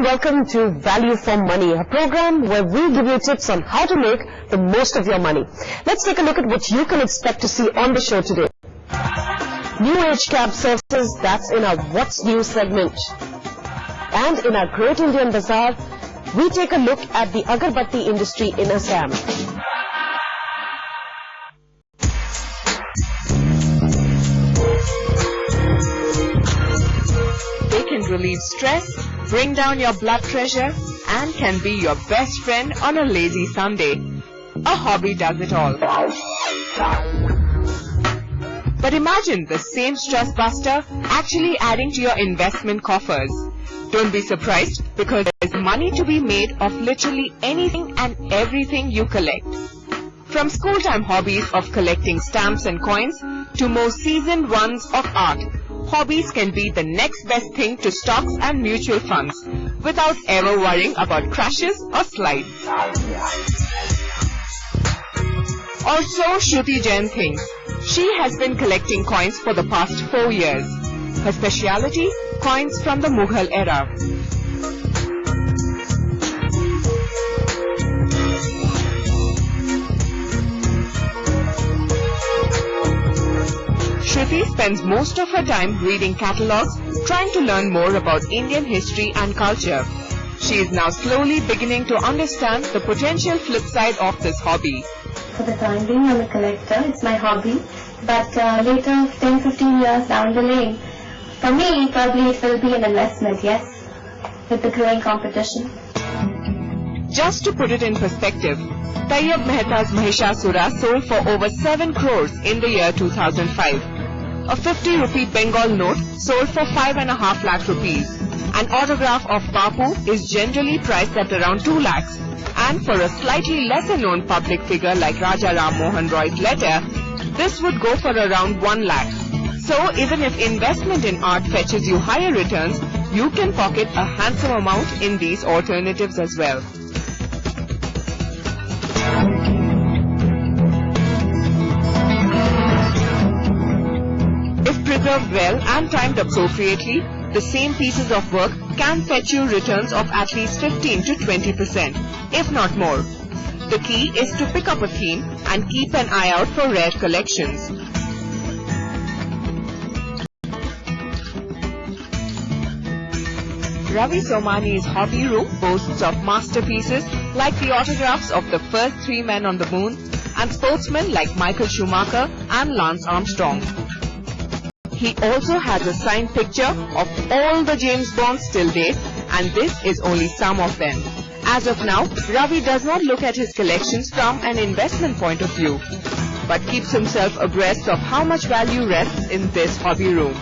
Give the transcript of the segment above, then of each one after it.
welcome to Value for Money, a program where we give you tips on how to make the most of your money. Let's take a look at what you can expect to see on the show today. New Age cab services, that's in our What's New segment. And in our Great Indian Bazaar, we take a look at the agarbatti industry in Assam. They can relieve stress, bring down your blood pressure, and can be your best friend on a lazy Sunday. A hobby does it all. But imagine the same stress buster actually adding to your investment coffers. Don't be surprised, because there's money to be made of literally anything and everything you collect. From school-time hobbies of collecting stamps and coins to more seasoned ones of art, hobbies can be the next best thing to stocks and mutual funds without ever worrying about crashes or slides. Or so Shruti Jain thinks. She has been collecting coins for the past 4 years. Her speciality? Coins from the Mughal era. Shruti spends most of her time reading catalogs, trying to learn more about Indian history and culture. She is now slowly beginning to understand the potential flip side of this hobby. For the time being, I'm a collector. It's my hobby. But later, 10-15 years down the lane, for me, probably it will be an investment, yes, with the growing competition. Just to put it in perspective, Tayyab Mehta's Mahishasura sold for over 7 crores in the year 2005. A 50 rupee Bengal note sold for 5.5 lakh rupees. An autograph of Bapu is generally priced at around 2 lakhs. And for a slightly lesser known public figure like Raja Ram Mohan Roy's letter, this would go for around 1 lakh. So even if investment in art fetches you higher returns, you can pocket a handsome amount in these alternatives as well. If preserved well and timed appropriately, the same pieces of work can fetch you returns of at least 15 to 20%, if not more. The key is to pick up a theme and keep an eye out for rare collections. Ravi Somani's hobby room boasts of masterpieces like the autographs of the first 3 men on the moon and sportsmen like Michael Schumacher and Lance Armstrong. He also has a signed picture of all the James Bonds till date, and this is only some of them. As of now, Ravi does not look at his collections from an investment point of view, but keeps himself abreast of how much value rests in this hobby room.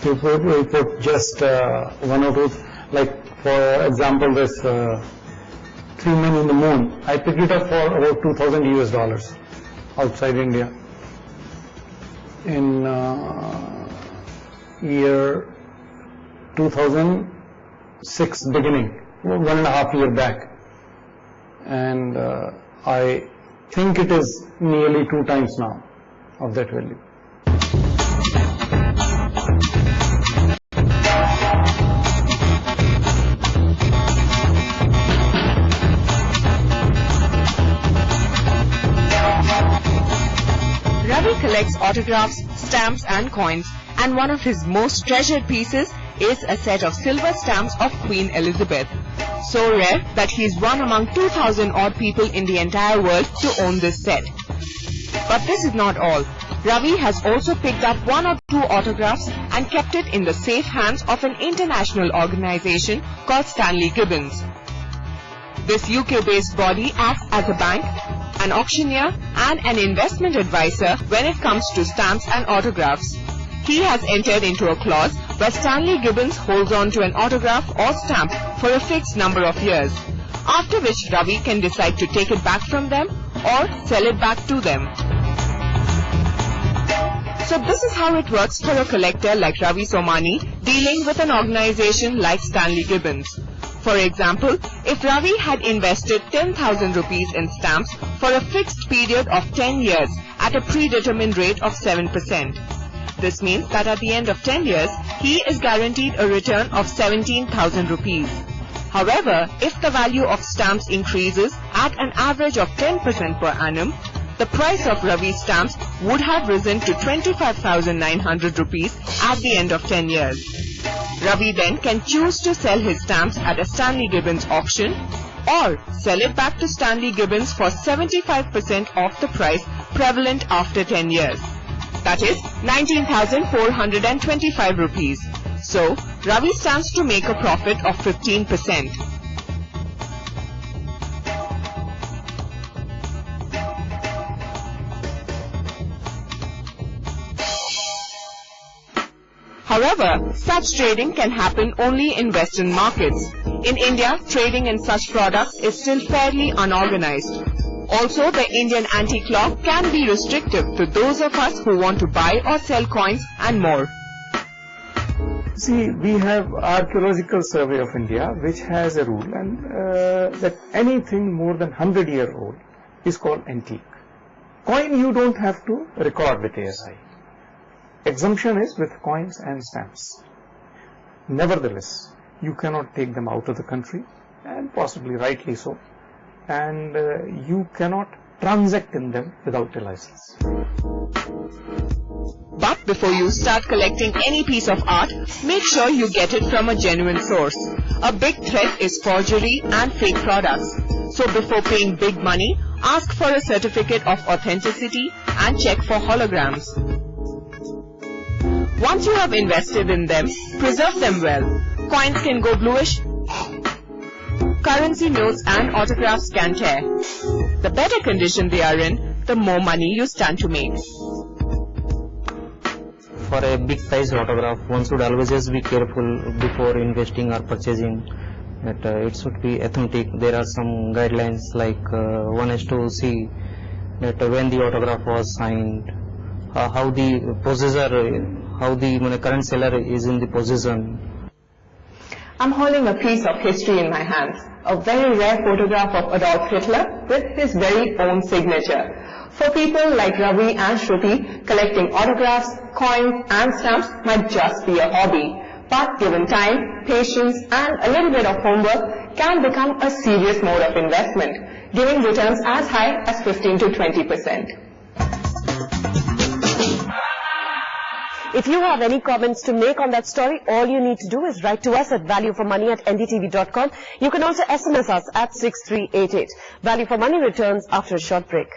We put just 1 or 2, like for example this 3 Men in the Moon. I picked it up for about $2,000 US outside India. In year 2006 beginning, 1.5 years back, and I think it is nearly 2 times now of that value. Ravi collects autographs, stamps and coins, and one of his most treasured pieces is a set of silver stamps of Queen Elizabeth. So rare that he is one among 2,000 odd people in the entire world to own this set. But this is not all. Ravi has also picked up 1 or 2 autographs and kept it in the safe hands of an international organization called Stanley Gibbons. This UK-based body acts as a bank, an auctioneer and an investment advisor when it comes to stamps and autographs. He has entered into a clause where Stanley Gibbons holds on to an autograph or stamp for a fixed number of years, after which Ravi can decide to take it back from them or sell it back to them. So this is how it works for a collector like Ravi Somani dealing with an organization like Stanley Gibbons. For example, if Ravi had invested 10,000 rupees in stamps for a fixed period of 10 years at a predetermined rate of 7%, This means that at the end of 10 years, he is guaranteed a return of 17,000 rupees. However, if the value of stamps increases at an average of 10% per annum, the price of Ravi's stamps would have risen to 25,900 rupees at the end of 10 years. Ravi then can choose to sell his stamps at a Stanley Gibbons auction or sell it back to Stanley Gibbons for 75% of the price prevalent after 10 years. That is 19,425 rupees. So, Ravi stands to make a profit of 15%. However, such trading can happen only in Western markets. In India, trading in such products is still fairly unorganized. Also, the Indian antique law can be restrictive to those of us who want to buy or sell coins and more. See, we have Archaeological Survey of India, which has a rule that anything more than 100-year-old is called antique. Coin you don't have to record with ASI. Exemption is with coins and stamps. Nevertheless, you cannot take them out of the country, and possibly rightly so, and you cannot transact in them without a license. But before you start collecting any piece of art, make sure you get it from a genuine source. A big threat is forgery and fake products. So before paying big money, ask for a certificate of authenticity and check for holograms. Once you have invested in them, preserve them well. Coins can go bluish. Currency notes and autographs can tear. The better condition they are in, the more money you stand to make. For a big size autograph, one should always be careful before investing or purchasing that it should be authentic. There are some guidelines like one has to see that when the autograph was signed, how the possessor, how the current seller is in the possession. I'm holding a piece of history in my hands, a very rare photograph of Adolf Hitler with his very own signature. For people like Ravi and Shruti, collecting autographs, coins and stamps might just be a hobby. But given time, patience and a little bit of homework can become a serious mode of investment, giving returns as high as 15 to 20%. If you have any comments to make on that story, all you need to do is write to us at valueformoney@ndtv.com. You can also SMS us at 6388. Value for Money returns after a short break.